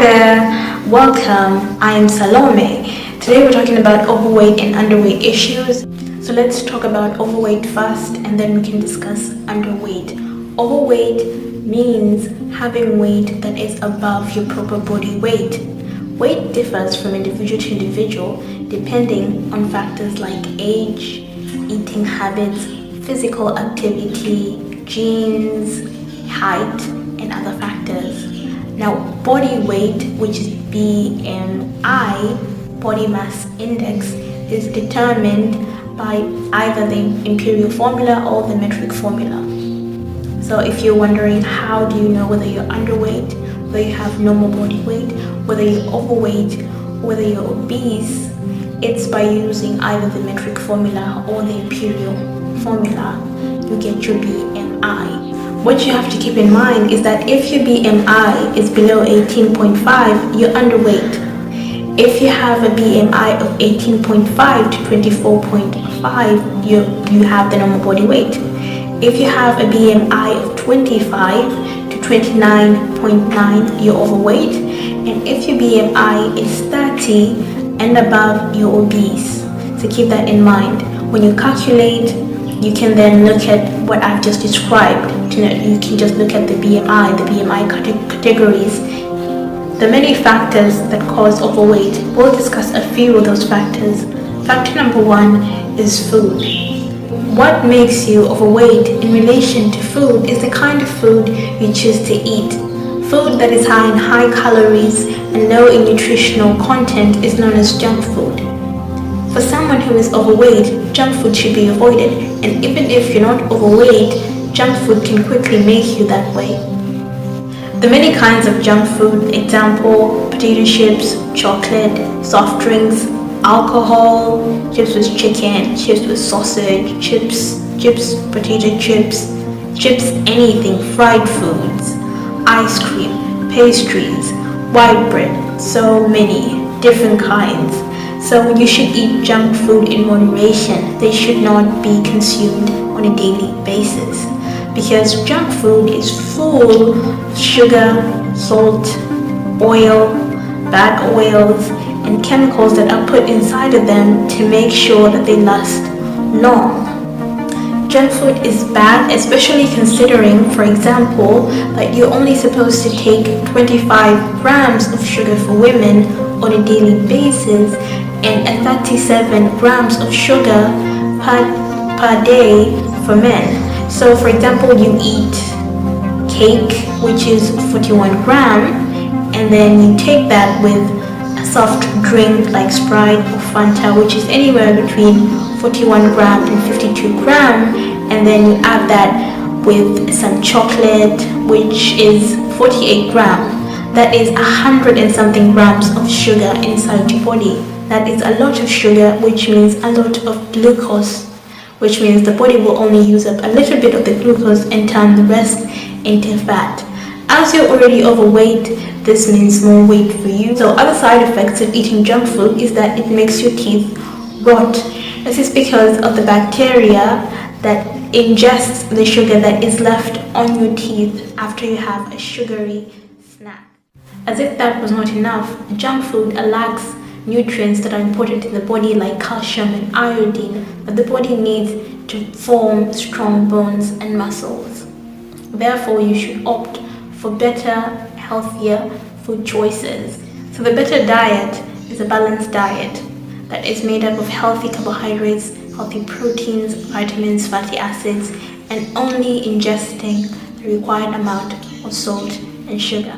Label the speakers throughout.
Speaker 1: there, welcome. I am Salome. Today we're talking about overweight and underweight issues. So let's talk about overweight first and then we can discuss underweight. Overweight means having weight that is above your proper body weight. Weight differs from individual to individual depending on factors like age, eating habits, physical activity, genes, height, and other factors. Now, body weight, which is BMI, body mass index, is determined by either the imperial formula or the metric formula. So if you're wondering how do you know whether you're underweight, whether you have normal body weight, whether you're overweight, whether you're obese, it's by using either the metric formula or the imperial formula. You get your BMI. What you have to keep in mind is that if your BMI is below 18.5, you're underweight. If you have a BMI of 18.5 to 24.5, you have the normal body weight. If you have a BMI of 25 to 29.9, you're overweight. And if your BMI is 30 and above, you're obese. So keep that in mind. When you calculate, you can then look at what I've just described. You can just look at the BMI categories. The many factors that cause overweight. We'll discuss a few of those factors. Factor number one is food. What makes you overweight in relation to food is the kind of food you choose to eat. Food that is high in high calories and low in nutritional content is known as junk food. For someone who is overweight, junk food should be avoided, and even if you're not overweight, junk food can quickly make you that way. The many kinds of junk food, example, potato chips, chocolate, soft drinks, alcohol, chips with chicken, chips with sausage, chips, potato chips, anything, fried foods, ice cream, pastries, white bread, so many different kinds. So you should eat junk food in moderation. They should not be consumed on a daily basis because junk food is full of sugar, salt, oil, bad oils, and chemicals that are put inside of them to make sure that they last long. Junk food is bad, especially considering, for example, that you're only supposed to take 25 grams of sugar for women on a daily basis and 37 grams of sugar per day for men. So for example, you eat cake, which is 41 grams, and then you take that with a soft drink like Sprite or Fanta, which is anywhere between 41 grams and 52 grams, and then you add that with some chocolate, which is 48 grams. That is 100 and something grams of sugar inside your body. That is a lot of sugar, which means a lot of glucose, which means the body will only use up a little bit of the glucose and turn the rest into fat. As you're already overweight, this means more weight for you. So other side effects of eating junk food is that it makes your teeth rot. This is because of the bacteria that ingests the sugar that is left on your teeth after you have a sugary snack. As if that was not enough, junk food lacks nutrients that are important in the body like calcium and iodine that the body needs to form strong bones and muscles. Therefore, you should opt for better, healthier food choices. So the better diet is a balanced diet that is made up of healthy carbohydrates, healthy proteins, vitamins, fatty acids, and only ingesting the required amount of salt and sugar.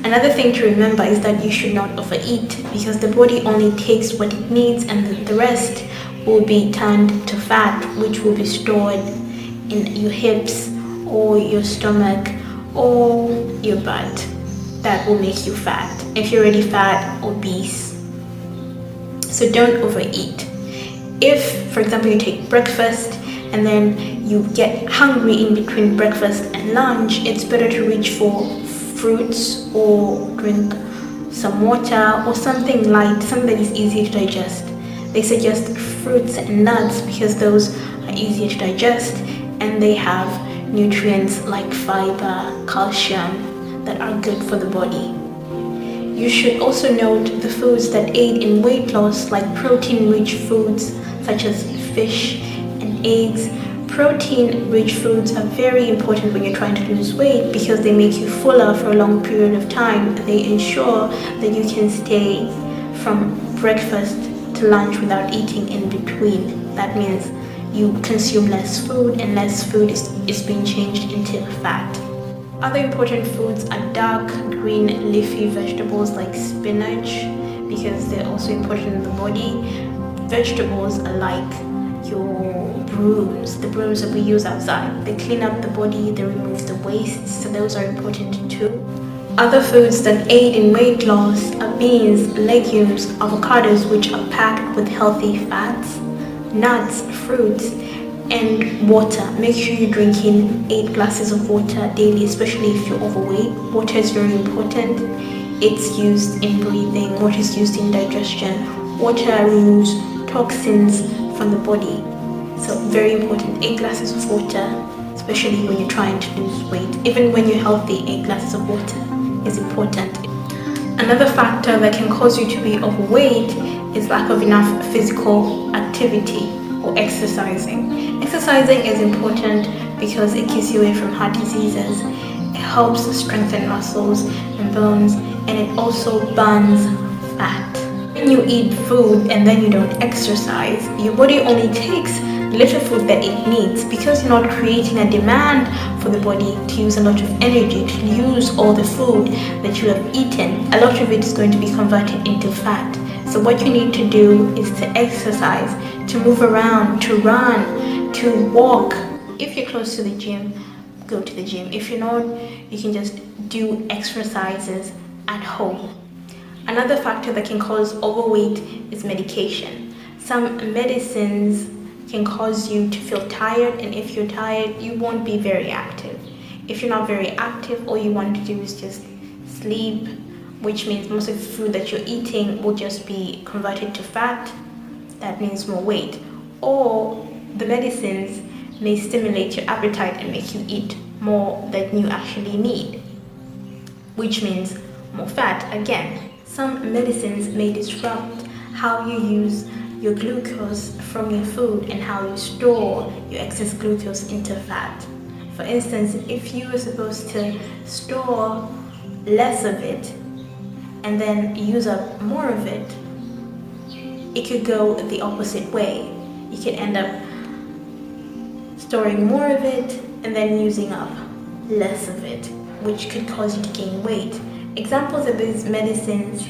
Speaker 1: Another thing to remember is that you should not overeat because the body only takes what it needs and the rest will be turned to fat, which will be stored in your hips or your stomach or your butt. That will make you fat if you're already fat, obese. So don't overeat. If, for example, you take breakfast and then you get hungry in between breakfast and lunch, it's better to reach for fruits or drink some water or something light, something that is easy to digest. They suggest fruits and nuts because those are easier to digest and they have nutrients like fiber, calcium that are good for the body. You should also note the foods that aid in weight loss, like protein-rich foods such as fish and eggs. Protein-rich foods are very important when you're trying to lose weight because they make you fuller for a long period of time. They ensure that you can stay from breakfast to lunch without eating in between. That means you consume less food, and less food is being changed into fat. Other important foods are dark green leafy vegetables like spinach, because they're also important in the body. Vegetables are like your brooms, the brooms that we use outside. They clean up the body, they remove the waste, so those are important too. Other foods that aid in weight loss are beans, legumes, avocados, which are packed with healthy fats, nuts, fruits, and water. Make sure you're drinking 8 glasses of water daily, especially if you're overweight. Water is very important. It's used in breathing, water is used in digestion. Water removes toxins from the body. So very important, 8 glasses of water, especially when you're trying to lose weight. Even when you're healthy, 8 glasses of water is important. Another factor that can cause you to be overweight is lack of enough physical activity or exercising. Exercising is important because it keeps you away from heart diseases. It helps strengthen muscles and bones, and it also burns fat. When you eat food and then you don't exercise, your body only takes little food that it needs, because you're not creating a demand for the body to use a lot of energy to use all the food that you have eaten. A lot of it is going to be converted into fat. So what you need to do is to exercise, to move around, to run, to walk. If you're close to the gym, go to the gym. If you're not, you can just do exercises at home. Another factor that can cause overweight is medication. Some medicines can cause you to feel tired, and if you're tired, you won't be very active. If you're not very active, all you want to do is just sleep, which means most of the food that you're eating will just be converted to fat. That means more weight. Or the medicines may stimulate your appetite and make you eat more than you actually need, which means more fat again. Some medicines may disrupt how you use your glucose from your food and how you store your excess glucose into fat. For instance, if you were supposed to store less of it and then use up more of it, it could go the opposite way. You could end up storing more of it and then using up less of it, which could cause you to gain weight. Examples of these medicines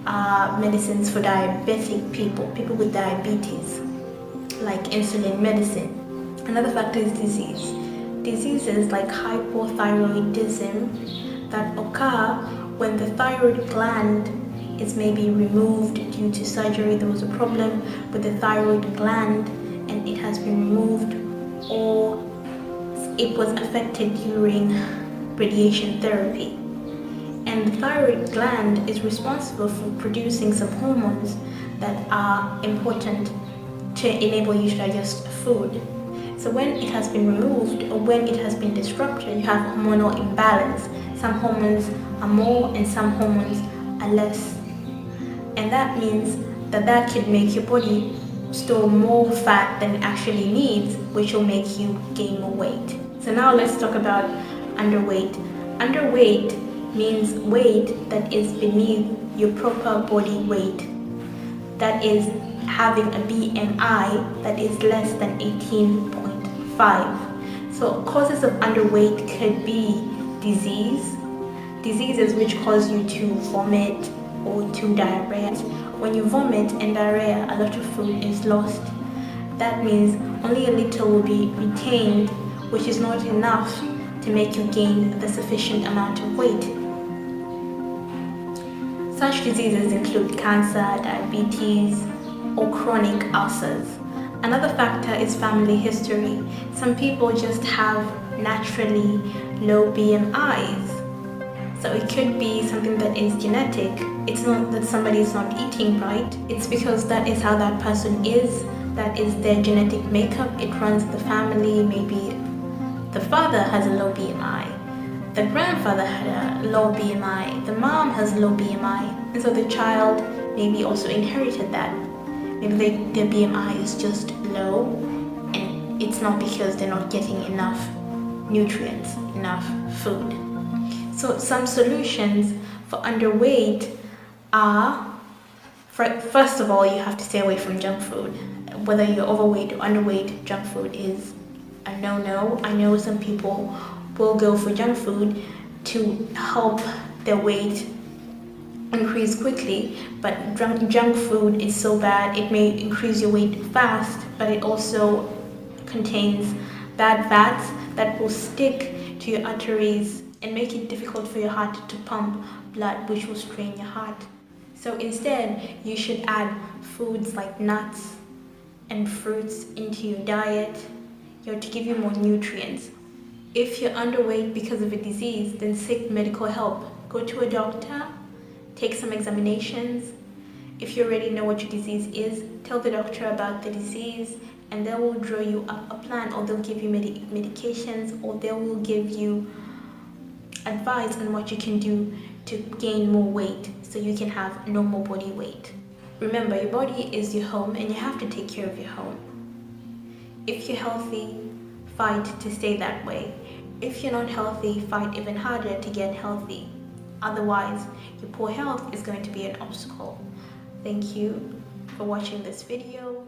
Speaker 1: are medicines for diabetic people with diabetes, like insulin medicine. Another factor is disease. Diseases like hypothyroidism that occur when the thyroid gland is maybe removed due to surgery. There was a problem with the thyroid gland and it has been removed, or it was affected during radiation therapy. And the thyroid gland is responsible for producing some hormones that are important to enable you to digest food. So when it has been removed or when it has been disrupted, you have hormonal imbalance. Some hormones are more and some hormones are less. And that means that could make your body store more fat than it actually needs, which will make you gain more weight. So now let's talk about underweight. Underweight means weight that is beneath your proper body weight. That is having a BMI that is less than 18.5. So causes of underweight could be diseases which cause you to vomit or to diarrhea. When you vomit and diarrhea, a lot of food is lost. That means only a little will be retained, which is not enough to make you gain the sufficient amount of weight. Such diseases include cancer, diabetes, or chronic ulcers. Another factor is family history. Some people just have naturally low BMIs. So it could be something that is genetic. It's not that somebody is not eating right. It's because that is how that person is. That is their genetic makeup. It runs the family. Maybe the father has a low BMI. the grandfather had a low BMI, the mom has low BMI, and so the child maybe also inherited that. Maybe their BMI is just low, and it's not because they're not getting enough nutrients, enough food. So some solutions for underweight are, first of all, you have to stay away from junk food. Whether you're overweight or underweight, junk food is a no-no. I know some people will go for junk food to help their weight increase quickly, but junk food is so bad. It may increase your weight fast, but it also contains bad fats that will stick to your arteries and make it difficult for your heart to pump blood, which will strain your heart. So instead, you should add foods like nuts and fruits into your diet, to give you more nutrients. If you're underweight because of a disease, then seek medical help. Go to a doctor, take some examinations. If you already know what your disease is, tell the doctor about the disease, and they will draw you up a plan, or they'll give you medications, or they will give you advice on what you can do to gain more weight so you can have normal body weight. Remember, your body is your home and you have to take care of your home. If you're healthy, fight to stay that way. If you're not healthy, fight even harder to get healthy. Otherwise, your poor health is going to be an obstacle. Thank you for watching this video.